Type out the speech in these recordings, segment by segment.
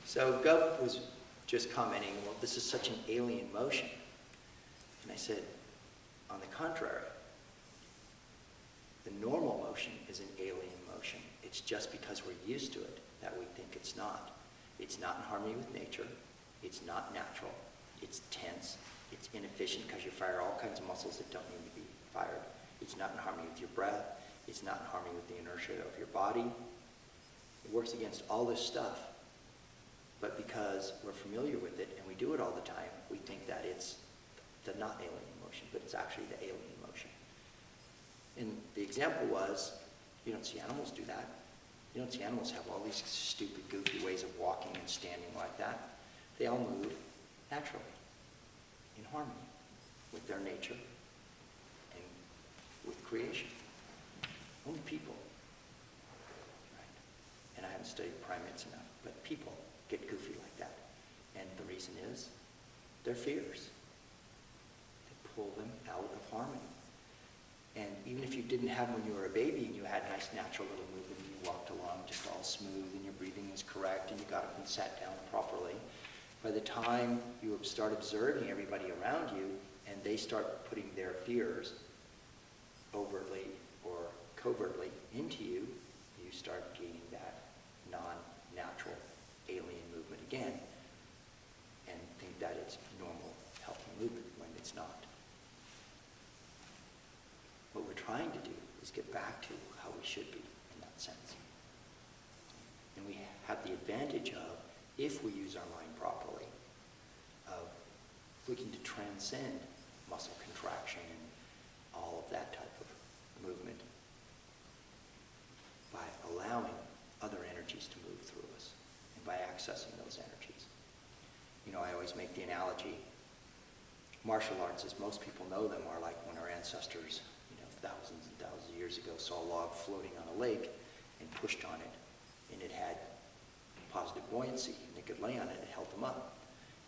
So Gub was just commenting, well, this is such an alien motion. And I said, on the contrary, the normal motion is an alien motion. It's just because we're used to it that we think it's not. It's not in harmony with nature. It's not natural. It's tense. It's inefficient because you fire all kinds of muscles that don't need to be fired. It's not in harmony with your breath. It's not in harmony with the inertia of your body. It works against all this stuff. But because we're familiar with it and we do it all the time, we think that it's the not alien motion, but it's actually the alien motion. And the example was, you don't see animals do that. You don't see animals have all these stupid, goofy ways of walking and standing like that. They all move naturally, in harmony with their nature and with creation. Only people, right? And I haven't studied primates enough, but people get goofy like that. And the reason is their fears. They pull them out of harmony. And even if you didn't have them when you were a baby and you had nice natural little movement and you walked along just all smooth and your breathing was correct and you got up and sat down properly, by the time you start observing everybody around you and they start putting their fears overtly or covertly into you, you start gaining that non-natural alien movement again and think that it's normal, healthy movement when it's not. What we're trying to do is get back to how we should be in that sense. And we have the advantage of, if we use our mind properly, of looking to transcend muscle contraction and all of that type of movement by allowing other energies to move through us and by accessing those energies. You know, I always make the analogy, martial arts, as most people know them, are like when our ancestors, thousands and thousands of years ago, saw a log floating on a lake and pushed on it, and it had positive buoyancy, and they could lay on it and it held them up.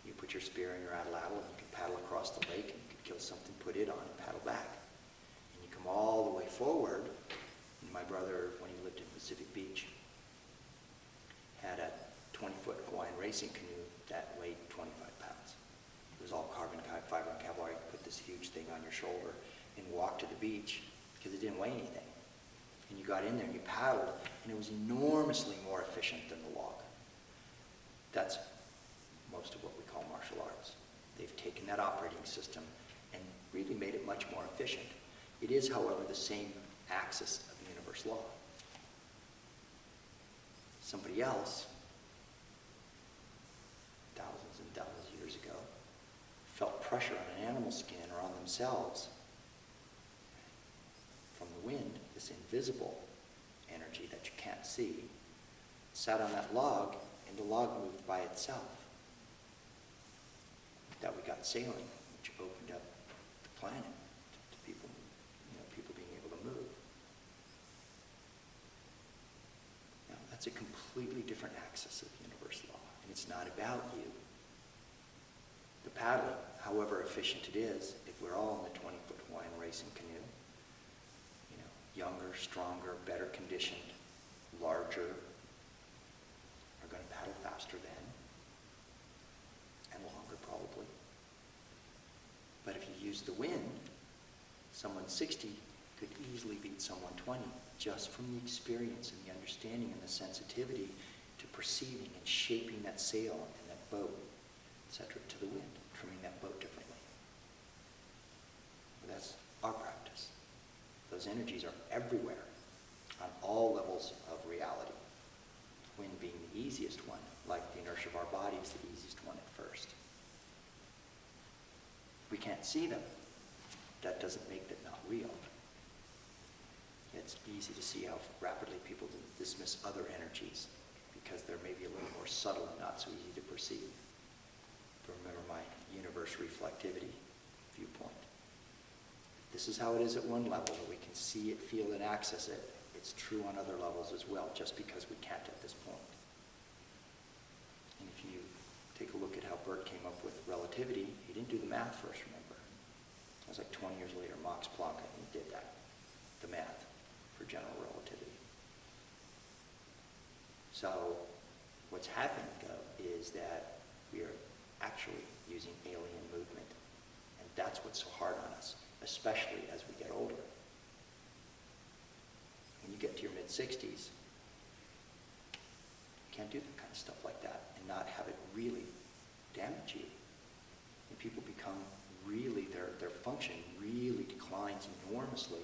You put your spear in your atlatl and you could paddle across the lake and you could kill something, put it on and paddle back. And you come all the way forward, and my brother, when he lived in Pacific Beach, had a 20-foot Hawaiian racing canoe that weighed 25 pounds. It was all carbon fiber and Kevlar. You could put this huge thing on your shoulder and walk to the beach because it didn't weigh anything. And you got in there and you paddled, and it was enormously more efficient than the log. That's most of what we call martial arts. They've taken that operating system and really made it much more efficient. It is, however, the same axis of the universe law. Somebody else, thousands and thousands of years ago, felt pressure on an animal skin or on themselves from the wind, this invisible energy that you can't see, sat on that log, and the log moved by itself. That we got sailing, which opened up the planet to people, people being able to move. Now, that's a completely different axis of universe law, and it's not about you. The paddling, however efficient it is, if we're all in the 20-foot Hawaiian racing canoe, younger, stronger, better conditioned, larger, are going to paddle faster then, and longer probably. But if you use the wind, someone 60 could easily beat someone 20 just from the experience and the understanding and the sensitivity to perceiving and shaping that sail and that boat, etc., to the wind, trimming that boat differently. But that's our practice. Those energies are everywhere on all levels of reality. Wind being the easiest one, like the inertia of our body is the easiest one at first. We can't see them. That doesn't make them not real. It's easy to see how rapidly people dismiss other energies because they're maybe a little more subtle and not so easy to perceive. But remember my universe reflectivity viewpoint. This is how it is at one level, that we can see it, feel it, access it. It's true on other levels as well, just because we can't at this point. And if you take a look at how Bert came up with relativity, he didn't do the math first, remember. It was like 20 years later, Max Planck, I think, did that, the math for general relativity. So What's happening, though, is that we are actually using alien movement. And that's what's so hard on us, especially as we get older. When you get to your mid-60s, you can't do that kind of stuff like that and not have it really damage you. And people become really, their function really declines enormously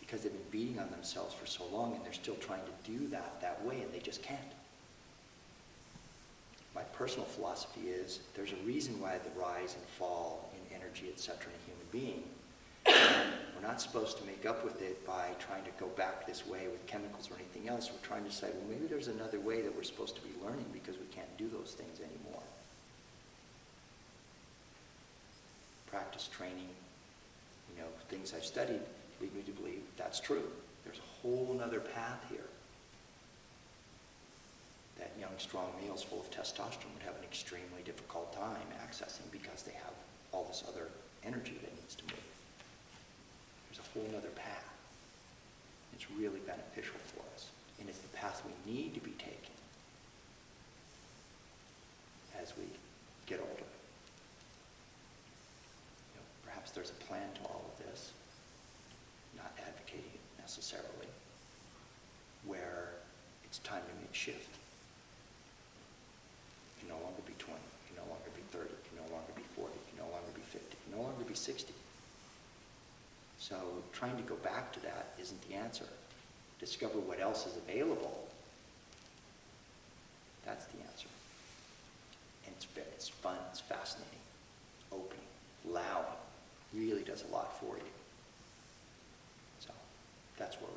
because they've been beating on themselves for so long and they're still trying to do that way and they just can't. My personal philosophy is there's a reason why the rise and fall in energy, etc., in a human being. We're not supposed to make up with it by trying to go back this way with chemicals or anything else. We're trying to say, well, maybe there's another way that we're supposed to be learning because we can't do those things anymore. Practice, training, things I've studied lead me to believe that's true. There's a whole other path here that young, strong males full of testosterone would have an extremely difficult time accessing because they have all this other energy that needs to move. There's a whole other path. It's really beneficial for us. And it's the path we need to be taking as we get older. Perhaps there's a plan to all of this, not advocating it necessarily, where it's time to make shift. You can no longer be 20, you can no longer be 30, you can no longer be 40, you can no longer be 50, you can no longer be 60. So trying to go back to that isn't the answer. Discover what else is available. That's the answer. And it's fun, it's fascinating, opening, allowing. Really does a lot for you. So that's where